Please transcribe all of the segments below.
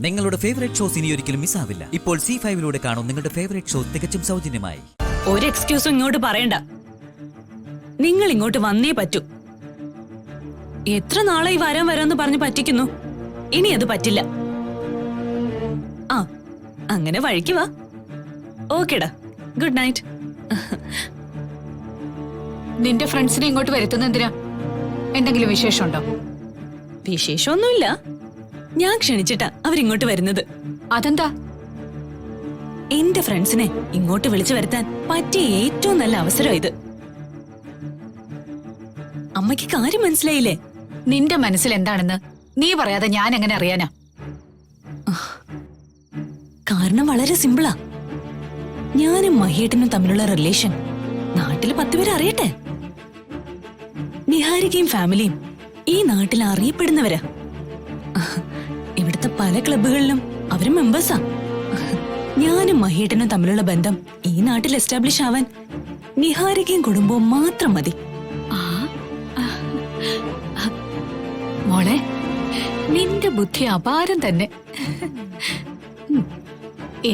നിങ്ങളുടെ favourite shows ഇനി ഒരിക്കലും മിസ്സാവില്ല. ഇപ്പോൾ C5 കാണും നിങ്ങളുടെ ഫേവറേറ്റ് ഷോ തികച്ചും സൗജന്യമായി. ഒരു എക്സ്ക്യൂസും ഇങ്ങോട്ട് പറയണ്ട. നിങ്ങൾ ഇങ്ങോട്ട് വന്നേ പറ്റൂ. എത്ര നാളായി വരാന്ന് പറഞ്ഞ് പറ്റിക്കുന്നു. ഇനി അത് പറ്റില്ല. ആ അങ്ങനെ വഴിക്ക് വാ. ഓക്കേടാ, ഗുഡ് നൈറ്റ്. നിന്റെ ഫ്രണ്ട്സിനെ ഇങ്ങോട്ട് വരുത്തുന്ന എന്തിനാ? എന്തെങ്കിലും വിശേഷമുണ്ടോ? വിശേഷമൊന്നുമില്ല. ഞാൻ ക്ഷണിച്ചിട്ടാ അവരിങ്ങോട്ട് വരുന്നത്. അതെന്താ? എന്റെ ഫ്രണ്ട്സിനെ ഇങ്ങോട്ട് വിളിച്ചു വരുത്താൻ പറ്റിയ ഏറ്റവും നല്ല അവസരം ഇത്. അമ്മയ്ക്ക് കാര്യം മനസ്സിലായില്ലേ? നിന്റെ മനസ്സിൽ എന്താണെന്ന് നീ പറയാതെ ഞാൻ എങ്ങനെ അറിയാനാ? കാരണം വളരെ സിമ്പിളാ. ഞാനും മഹേട്ടനും തമ്മിലുള്ള റിലേഷൻ നാട്ടില് 10 പേര് അറിയട്ടെ. നിഹാരികയും ഫാമിലിയും ഈ നാട്ടിൽ അറിയപ്പെടുന്നവരാ. ഇവിടുത്തെ പല ക്ലബുകളിലും അവര് മെമ്പേഴ്സാ. ഞാനും മഹേട്ടനും തമ്മിലുള്ള ബന്ധം ഈ നാട്ടിൽ എസ്റ്റാബ്ലിഷ് ആവാൻ നിഹാരികയും കുടുംബവും മാത്രം മതി. മോളെ, നിന്റെ ബുദ്ധി അപാരം തന്നെ.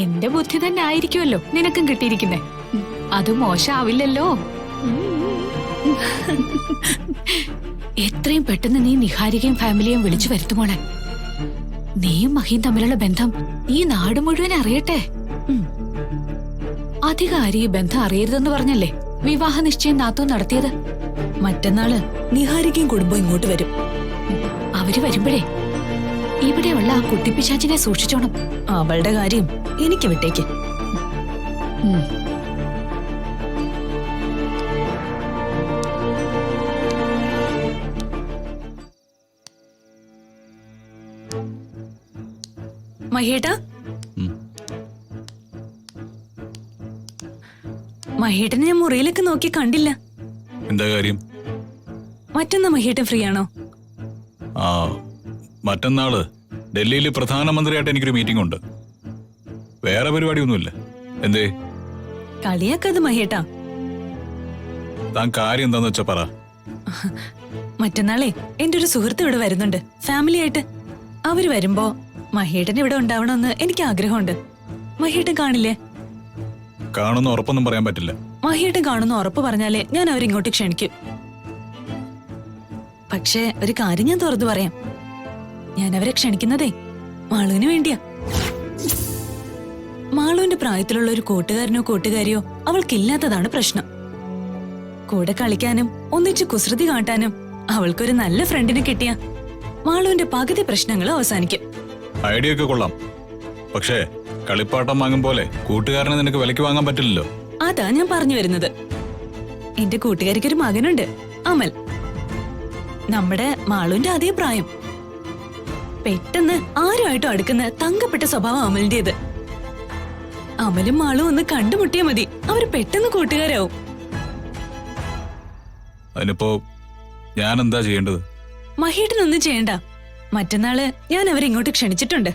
എന്റെ ബുദ്ധി തന്നെ ആയിരിക്കുമല്ലോ നിനക്കും കിട്ടിയിരിക്കുന്നേ. അത് മോശമാവില്ലല്ലോ. എത്രയും പെട്ടെന്ന് നീ നിഹാരികയും ഫാമിലിയും വിളിച്ചു വരുത്തുമോളെ. നീയും മഹിയും തമ്മിലുള്ള ബന്ധം ഈ നാട് മുഴുവൻ അറിയട്ടെ. അധികം ഈ ബന്ധം അറിയരുതെന്ന് പറഞ്ഞല്ലേ വിവാഹ നിശ്ചയം നാത്തോ നടത്തിയത്? മറ്റന്നാള് നിഹാരികയും കുടുംബവും ഇങ്ങോട്ട് വരും. അവര് വരുമ്പോഴേ ഇവിടെയുള്ള ആ കുട്ടിപ്പിശാചിനെ സൂക്ഷിച്ചോണം. അവളുടെ കാര്യം എനിക്ക് വിട്ടേക്ക്. മഹേട്ടാ, മഹേട്ടനെ ഞാൻ മുറിയിലൊക്കെ നോക്കി കണ്ടില്ല. എന്താ കാര്യം? മറ്റന്നാ മഹേട്ടൻ ഫ്രീ ആണോ? ആ, മറ്റന്നാള് ഡൽഹിയിൽ പ്രധാനമന്ത്രിയായിട്ട് എനിക്കൊരു മീറ്റിംഗ് ഉണ്ട്. വേറെ പരിപാടിയൊന്നുമില്ല. എന്തേ? കളിയാക്കത് മഹേട്ടാ. താൻ കാര്യം എന്താന്ന് വെച്ചാ പറ. മറ്റന്നാളെ എന്റെ ഒരു സുഹൃത്ത് ഇവിടെ വരുന്നുണ്ട്, ഫാമിലി ആയിട്ട്. അവര് വരുമ്പോ മഹേട്ടൻ ഇവിടെ ഉണ്ടാവണമെന്ന് എനിക്ക് ആഗ്രഹമുണ്ട്. മഹേട്ടൻ കാണില്ലേ? കാണുന്ന ഉറപ്പൊന്നും പറയാൻ പറ്റില്ല. മഹേട്ടൻ കാണുന്ന ഉറപ്പ് പറഞ്ഞാലേ ഞാൻ അവരിങ്ങോട്ട് ക്ഷണിക്കും. പക്ഷേ ഒരു കാര്യം ഞാൻ തുറന്നു പറയാം. ഞാൻ അവരെ ക്ഷണിക്കുന്നതേ മാളുവിന് വേണ്ടിയാ. മാളുവിന്റെ പ്രായത്തിലുള്ള ഒരു കൂട്ടുകാരനോ കൂട്ടുകാരിയോ അവൾക്കില്ലാത്തതാണ് പ്രശ്നം. കൂടെ കളിക്കാനും ഒന്നിച്ച് കുസൃതി കാട്ടാനും അവൾക്കൊരു നല്ല ഫ്രണ്ടിനെ കിട്ടിയ മാളുവിന്റെ പകുതി പ്രശ്നങ്ങൾ അവസാനിക്കും. ഐഡിയ ഒക്കെ കൊള്ളാം. പക്ഷേ കളിപ്പാട്ടം വാങ്ങും പോലെ കൂട്ടുകാരനെ നിനക്ക് വിലക്ക് വാങ്ങാൻ പറ്റില്ലല്ലോ. അതാ ഞാൻ പറഞ്ഞു വരുന്നത്. എന്റെ കൂട്ടുകാരിക്കൊരു മകനുണ്ട്, അമൽ. നമ്മുടെ മാളുവിന്റെ അതേ പ്രായം. പെട്ടെന്ന് ആരുമായിട്ടും അടുക്കുന്ന തങ്കപ്പെട്ട സ്വഭാവം അമലിന്റേത്. അമലും മാളും ഒന്ന് കണ്ടുമുട്ടിയാ മതി, അവര് പെട്ടെന്ന് കൂട്ടുകാരാവും. അതിനിപ്പോ ഞാൻ എന്താ ചെയ്യേണ്ടത്? മഹേട്ടനൊന്നും ചെയ്യണ്ട. മറ്റന്നാള് ഞാൻ അവരെ ഇങ്ങോട്ട് ക്ഷണിച്ചിട്ടുണ്ട്.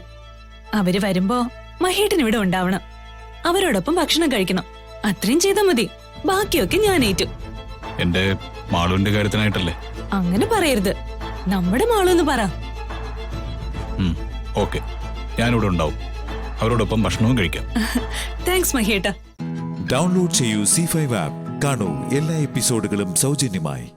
അവര് വരുമ്പോ മഹേട്ടൻ ഇവിടെ ഉണ്ടാവണം. അവരോടൊപ്പം ഭക്ഷണം കഴിക്കണം. അത്രയും ചെയ്താൽ മതി. ബാക്കിയൊക്കെ ഞാൻ ഏറ്റു. എന്റെ മാളുവിന്റെ കാര്യത്തിനായിട്ടല്ലേ? അങ്ങനെ പറയരുത്. നമ്മുടെ മാളൂന്ന് പറ. ഓക്കെ, ഞാനിവിടെ ഉണ്ടാവും. അവരോടൊപ്പം ഭക്ഷണവും കഴിക്കാം. താങ്ക്സ് മഹേട്ട. ഡൗൺലോഡ് ചെയ്യൂ C5 ആപ്പ്. കാണൂ എല്ലാ എപ്പിസോഡുകളും സൗജന്യമായി.